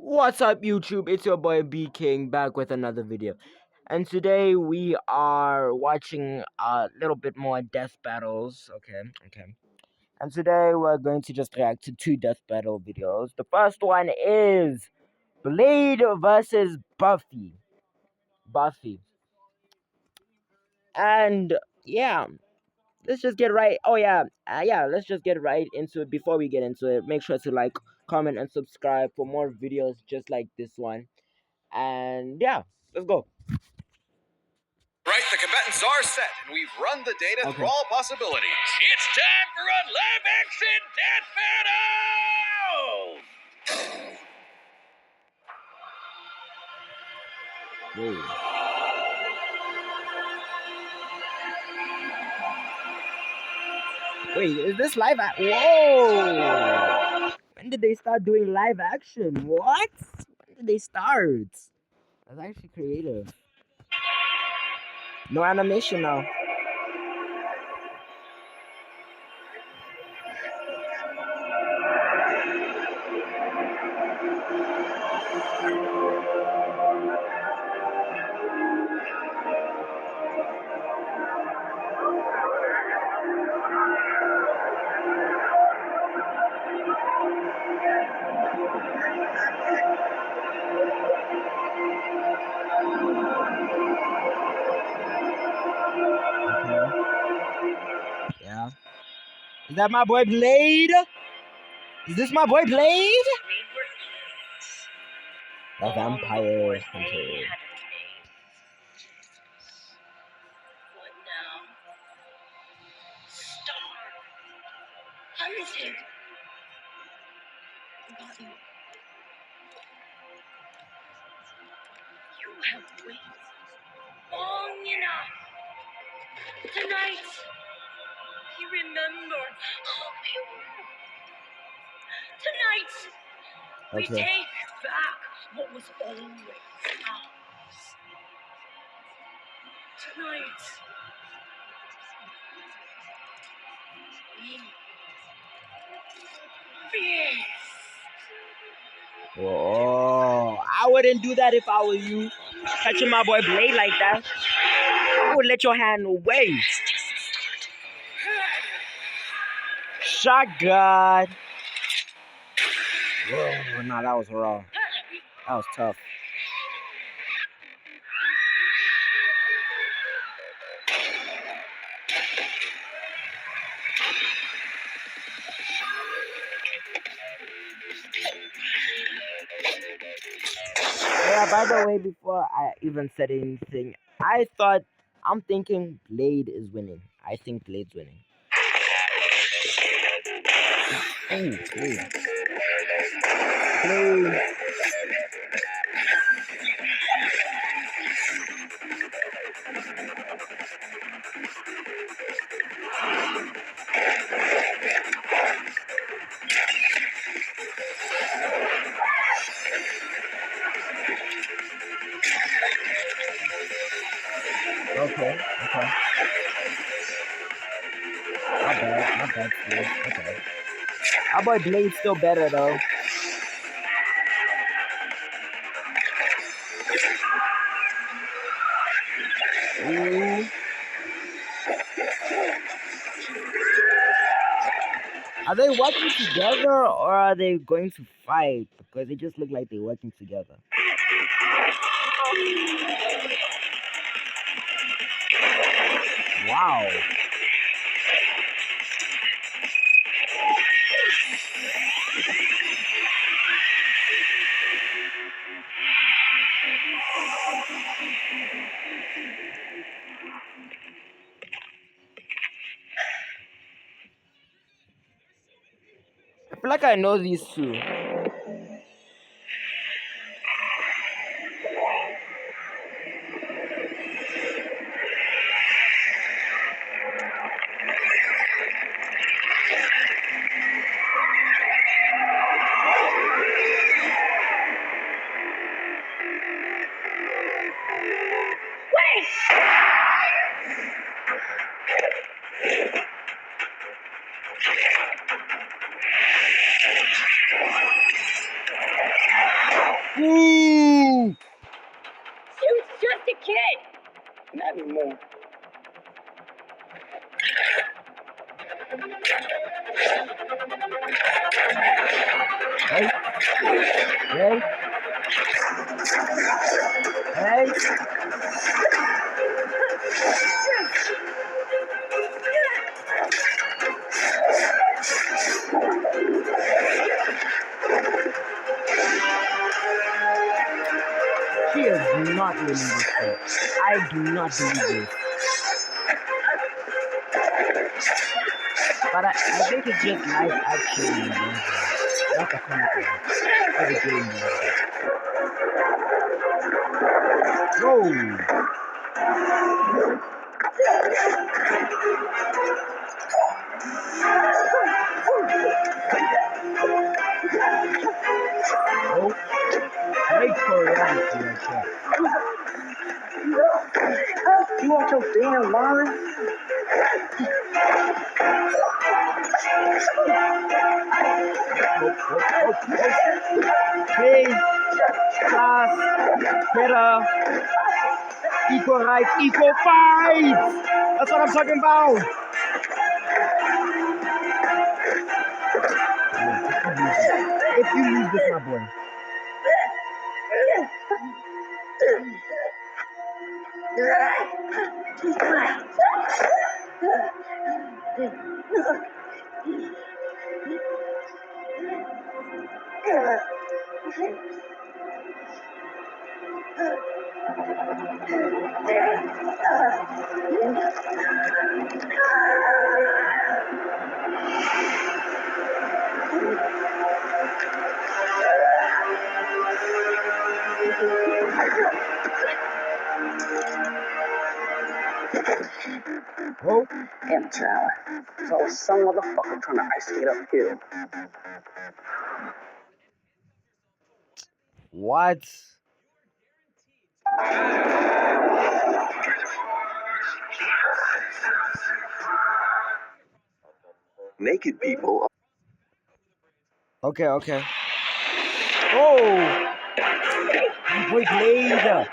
What's up, YouTube? It's your boy B King back with another video. And today we are watching a little bit more death battles. Okay. And today we're going to just react to two death battle videos. The first one is Blade versus Buffy. And yeah, let's just get right. Oh yeah, let's just get right into it. Before we get into it, make sure to like, comment, and subscribe for more videos just like this one. And yeah, let's go. Right, the combatants are set, and we've run the data through all possibilities. It's time for a live-action death battle! Whoa. Wait, is this live? Whoa! When did they start doing live action? What? When did they start? That's actually creative. No animation now. Yeah. Is that my boy Blade? Is this my boy Blade? A vampire hunter. What now? Start hunting. You have waited long enough. Tonight, you remember how pure. Tonight, we take back what was always ours. Tonight, we feast. Whoa, I wouldn't do that if I were you. Touching my boy Blade like that. I would let your hand away. Shotgun. Whoa, nah, that was raw. That was tough. Yeah, by the way, before I even said anything, I'm thinking Blade is winning. I think Blade's winning. Ooh, Blade. Okay. Not bad, Blade. Okay. Our boy Blade's still better though. Ooh. Are they working together or are they going to fight? Because it just look like they're working together. Wow. I feel like I know these two. Ooh! She was just a kid. Not anymore. Hey. Hey. Hey. She is not winning this fight. I do not believe this. But I think it's just live action version, not the comic one or the game version. Whoa! Oh, great choreography right there. You want your damn line? Oh. Please, class, better, equal rights, equal fights! That's what I'm talking about! If you lose this, my boy. Oh, Damn tower. So some motherfucker trying to ice skate uphill. what? Naked people. Okay. Oh! My boy Blade! No.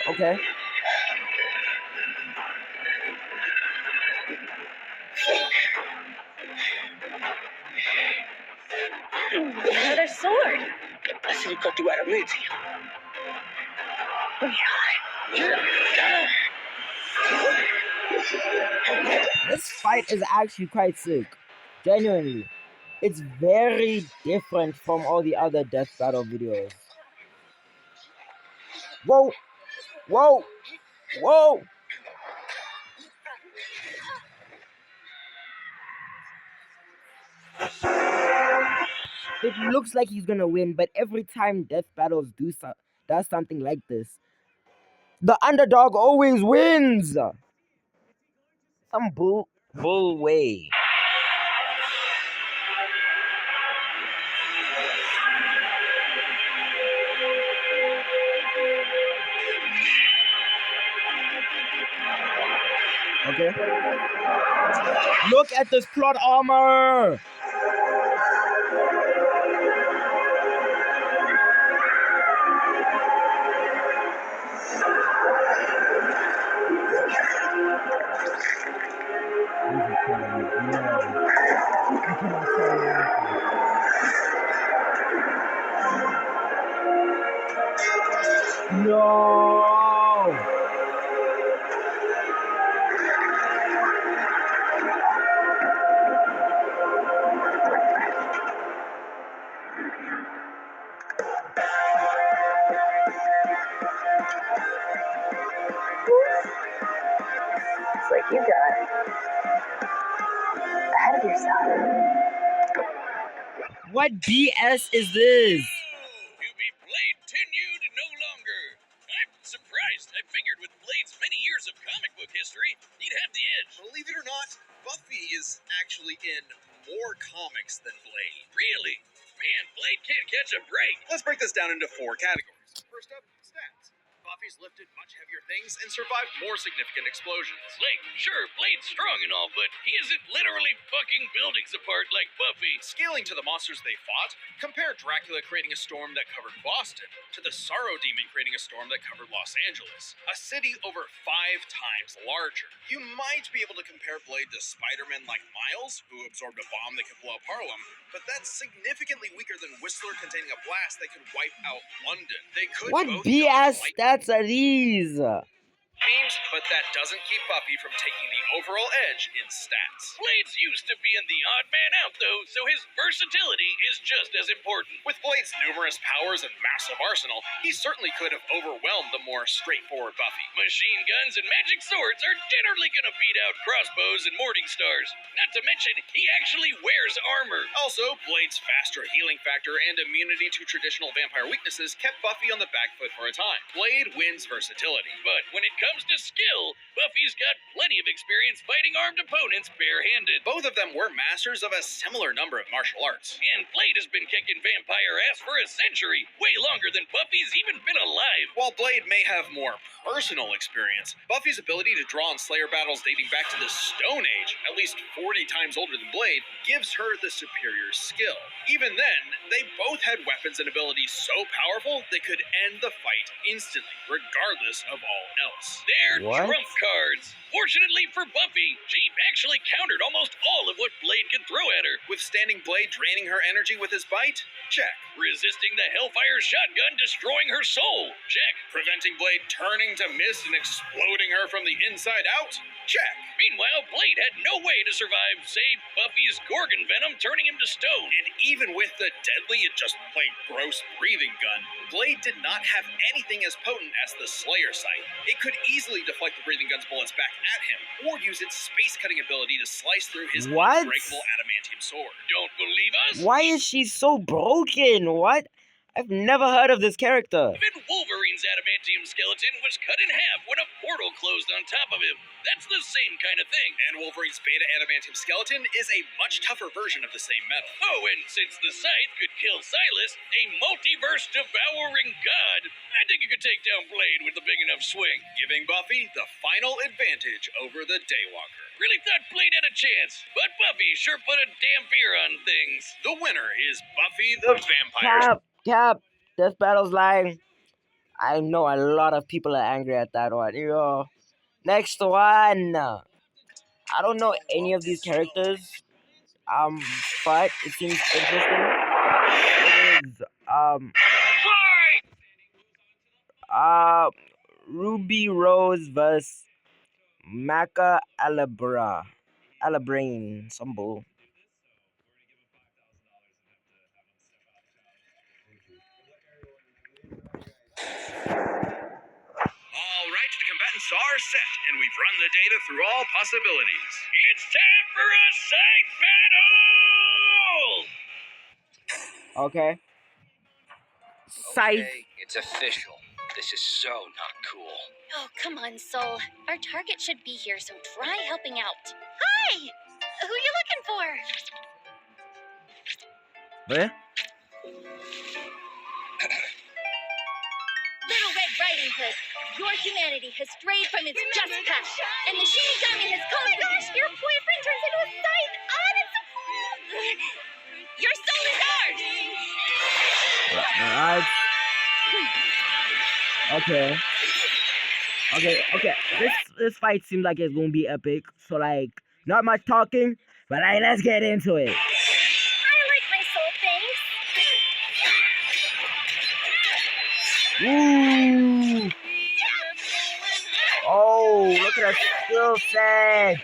Okay. Another sword. I see you cut through adamantium. This fight is actually quite sick. Genuinely. It's very different from all the other death battle videos. Whoa! It looks like he's gonna win, but every time death battles does something like this, the underdog always wins. Some bull way. Okay. Look at this plot armor. No. It's like you got ahead of yourself. What BS is this? To be Blade tenued no longer. I'm surprised. I figured with Blade's many years of comic book history, he'd have the edge. Believe it or not, Buffy is actually in more comics than Blade. Really? Man, Blade can't catch a break. Let's break this down into 4 categories. First up, stats. Buffy's lifted much heavier things and survived more significant explosions. Like, sure, Blade's strong and all, but he isn't literally fucking buildings apart like Buffy. Scaling to the monsters they fought, compare Dracula creating a storm that covered Boston to the Sorrow Demon creating a storm that covered Los Angeles, a city over 5 times larger. You might be able to compare Blade to Spider-Man like Miles, who absorbed a bomb that could blow up Harlem, but that's significantly weaker than Whistler containing a blast that could wipe out London. They could What both BS dodge stats are these? beams, but that doesn't keep Buffy from taking the overall edge in stats. Blade's used to being the odd man out, though, so his versatility is just as important. With Blade's numerous powers and massive arsenal, he certainly could have overwhelmed the more straightforward Buffy. Machine guns and magic swords are generally gonna beat out crossbows and morning stars. Not to mention, he actually wears armor. Also, Blade's faster healing factor and immunity to traditional vampire weaknesses kept Buffy on the back foot for a time. Blade wins versatility, but when it comes to skill, Buffy's got plenty of experience fighting armed opponents barehanded. Both of them were masters of a similar number of martial arts. And Blade has been kicking vampire ass for a century, way longer than Buffy's even been alive. While Blade may have more personal experience, Buffy's ability to draw on Slayer battles dating back to the Stone Age, at least 40 times older than Blade, gives her the superior skill. Even then, they both had weapons and abilities so powerful they could end the fight instantly, regardless of all else. They're What? trump cards. Fortunately for Buffy, she actually countered almost all of what Blade could throw at her. Withstanding Blade draining her energy with his bite? Check. Resisting the Hellfire shotgun destroying her soul? Check. Preventing Blade turning to mist and exploding her from the inside out? Check. Meanwhile, Blade had no way to survive, say, Buffy's Gorgon venom turning him to stone. And even with the deadly, just plain gross breathing gun, Blade did not have anything as potent as the Slayer sight. It could easily deflect the breathing gun's bullets back at him, or use its space-cutting ability to slice through his What? unbreakable adamantium sword. Don't believe us? Why is she so broken? What? I've never heard of this character. Even Wolverine's adamantium skeleton was cut in half when a portal closed on top of him. That's the same kind of thing. And Wolverine's beta adamantium skeleton is a much tougher version of the same metal. Oh, and since the Scythe could kill Silas, a multiverse devouring god, I think you could take down Blade with a big enough swing, giving Buffy the final advantage over the Daywalker. Really thought Blade had a chance, but Buffy sure put a damn fear on things. The winner is Buffy the Vampire. Cap, Death Battle's lying. I know a lot of people are angry at that one. Yo. Next one. I don't know any of these characters. But it seems interesting. It is Ruby Rose vs Maca Alabrain, some bull. All right, the combatants are set, and we've run the data through all possibilities. It's time for a side battle! Okay. Scythe. Okay, it's official. This is so not cool. Oh, come on, Soul. Our target should be here, so try helping out. Hi! Who you looking for? Where? Little Red Riding Hood. Your humanity has strayed from its just path, and the Shinigami has called for you. Your boyfriend turns into a scythe. Your soul is ours! Alright. Okay. This fight seems like it's gonna be epic. So like, not much talking, but like, let's get into it. I like my soul, thanks. Ooh. Oh, look at that skill set. Red,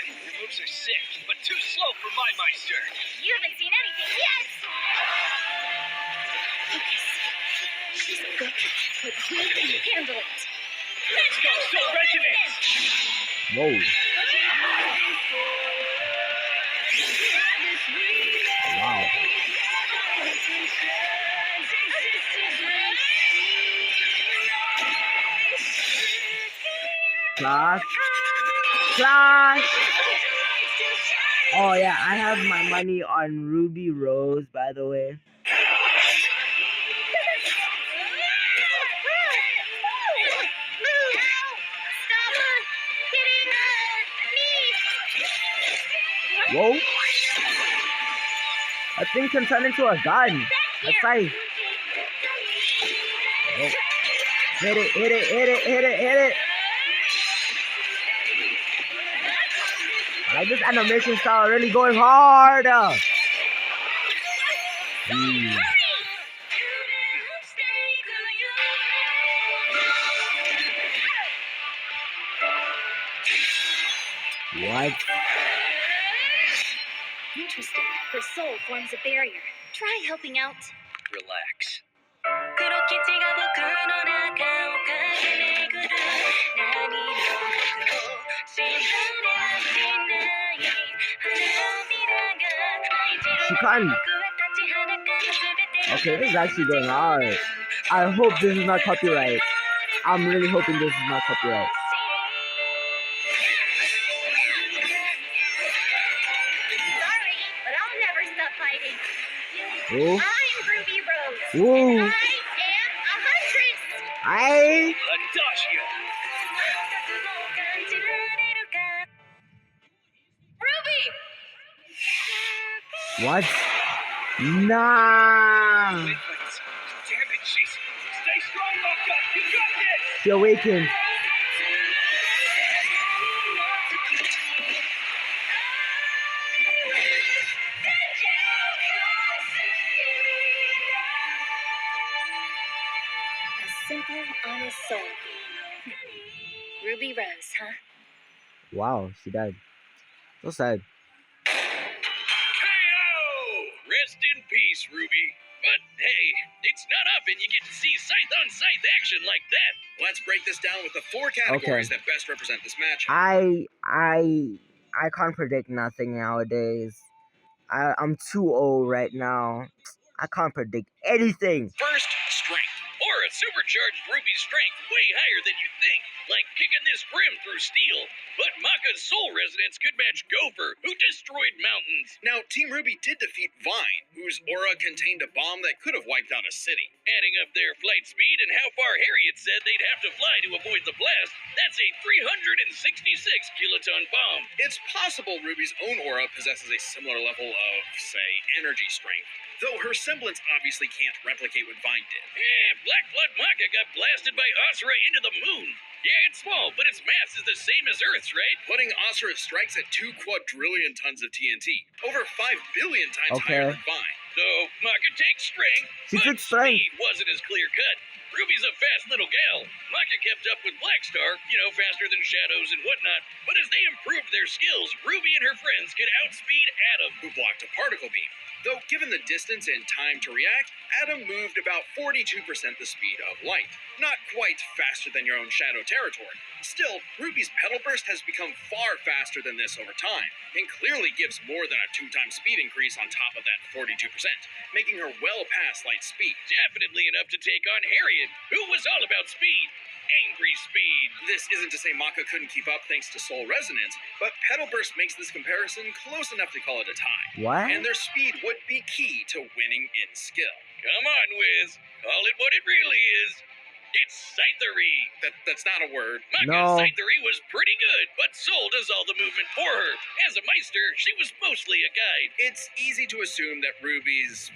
your moves are sick, but too slow for my Meister. You haven't seen anything yet. Focus. She's quick, but we can handle it. Let's go, Soul Regiment! Whoa. Clash. Clash. Oh yeah, I have my money on Ruby Rose, by the way. Whoa. That thing can turn into a gun. A scythe. Oh. Hit it, hit it, hit it, hit it, hit it. I like this animation style, really going hard. What? Interesting. Her soul forms a barrier. Try helping out. Relax. She can't. Okay, this is actually going hard. I hope this is not copyright. I'm really hoping this is not copyright. Sorry, but I'll never stop fighting. Oh. I'm Ruby Rose. Whoa. And I am a huntress. Adagio. Ruby! What? Nah. Damn it, Chase. Stay strong, Maka. You got this. She awakened. A simple, honest soul. Ruby Rose, huh? Wow, she died. So sad. KO! Rest in peace, Ruby. But hey, it's not often you get to see scythe-on-scythe action like that. Let's break this down with the 4 categories that best represent this match. I can't predict nothing nowadays. I'm too old right now. I can't predict anything. First, strength. Aura supercharged Ruby's strength way higher than you'd think, like kicking this Grim through steel. But Maka's soul resonance could match Gopher, who destroyed mountains. Now, Team Ruby did defeat Vine, whose aura contained a bomb that could have wiped out a city. Adding up their flight speed and how far Harriet said they'd have to fly to avoid the blast, that's a 366 kiloton bomb. It's possible Ruby's own aura possesses a similar level of, say, energy strength. Though her semblance obviously can't replicate what Vine did. Black Blood Maka got blasted by Asura into the moon. Yeah, it's small, but its mass is the same as Earth's, right? Putting Asura's strikes at 2 quadrillion tons of TNT. Over 5 billion times higher than Vine. So, Maka takes strength, She but took strength. speed wasn't as clear-cut. Ruby's a fast little gal. Maka kept up with Blackstar, faster than Shadows and whatnot. But as they improved their skills, Ruby and her friends could outspeed Atom, who blocked a particle beam. Though given the distance and time to react, Atom moved about 42% the speed of light. Not quite faster than your own Shadow territory. Still, Ruby's Petal Burst has become far faster than this over time, and clearly gives more than a 2-time speed increase on top of that 42%, making her well past light speed. Definitely enough to take on Harriet, who was all about speed. Angry speed. This isn't to say Maka couldn't keep up thanks to Soul Resonance, but Petal Burst makes this comparison close enough to call it a tie. What? And their speed would be key to winning in skill. Come on, Wiz. Call it what it really is. It's Scythery. That's not a word. Maka's No. Scythery was pretty good, but Soul does all the movement for her. As a Meister, she was mostly a guide. It's easy to assume that Ruby's,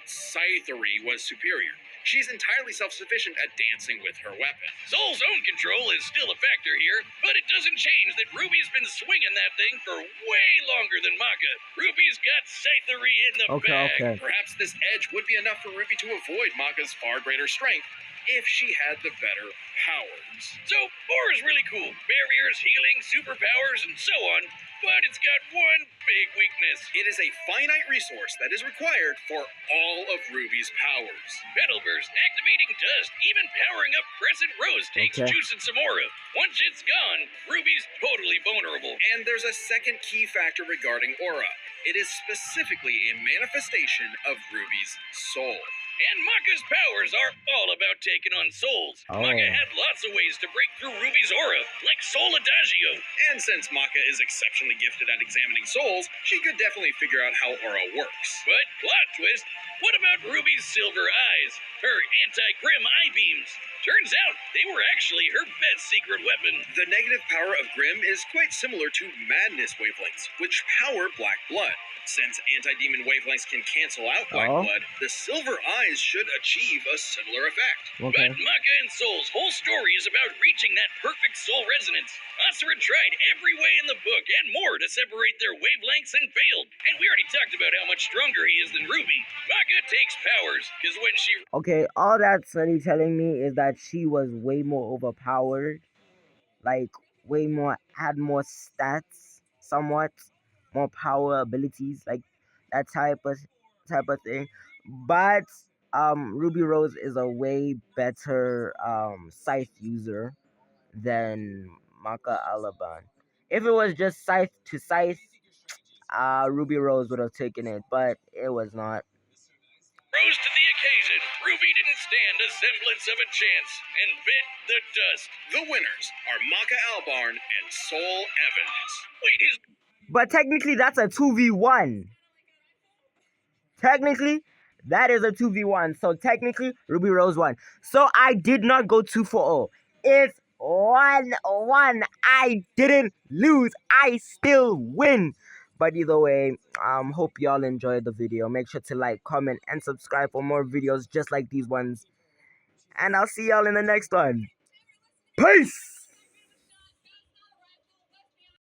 Scythery was superior. She's entirely self-sufficient at dancing with her weapon. Soul's own control is still a factor here, but it doesn't change that Ruby's been swinging that thing for way longer than Maka. Ruby's got Scythery in the bag. Okay. Perhaps this edge would be enough for Ruby to avoid Maka's far greater strength if she had the better powers. So, Aura's really cool. Barriers, healing, superpowers, and so on. But it's got one big weakness. It is a finite resource that is required for all of Ruby's powers. Petal Burst, activating dust, even powering up Crescent Rose takes Okay. juice and some aura. Once it's gone, Ruby's totally vulnerable. And there's a second key factor regarding aura. It is specifically a manifestation of Ruby's soul. And Maka's powers are all about taking on souls. Oh. Maka had lots of ways to break through Ruby's aura, like Soul Adagio. And since Maka is exceptionally gifted at examining souls, she could definitely figure out how aura works. But, plot twist, what about Ruby's silver eyes? Her anti-Grim eye beams? Turns out they were actually her best secret weapon. The negative power of Grim is quite similar to Madness wavelengths, which power Black Blood. Since anti-demon wavelengths can cancel out Black Blood, the silver eyes should achieve a similar effect. Okay. But Maka and Soul's whole story is about reaching that perfect soul resonance. Asura tried every way in the book and more to separate their wavelengths and failed. And we already talked about how much stronger he is than Ruby. Maka takes powers, because when she... Okay, all that Sunny telling me is that she was way more overpowered. Like, way more, had more stats, somewhat. More power, abilities, like that type of thing. But Ruby Rose is a way better scythe user than Maka Alaban. If it was just scythe to scythe, Ruby Rose would have taken it, but it was not. Rose to the occasion. Ruby didn't stand a semblance of a chance and bit the dust. The winners are Maka Albarn and Soul Evans. Wait, his... But technically, that's a 2v1. Technically, that is a 2v1. So technically, Ruby Rose won. So I did not go 2-0. It's 1-1. I didn't lose. I still win. But either way, hope y'all enjoyed the video. Make sure to like, comment, and subscribe for more videos just like these ones. And I'll see y'all in the next one. Peace!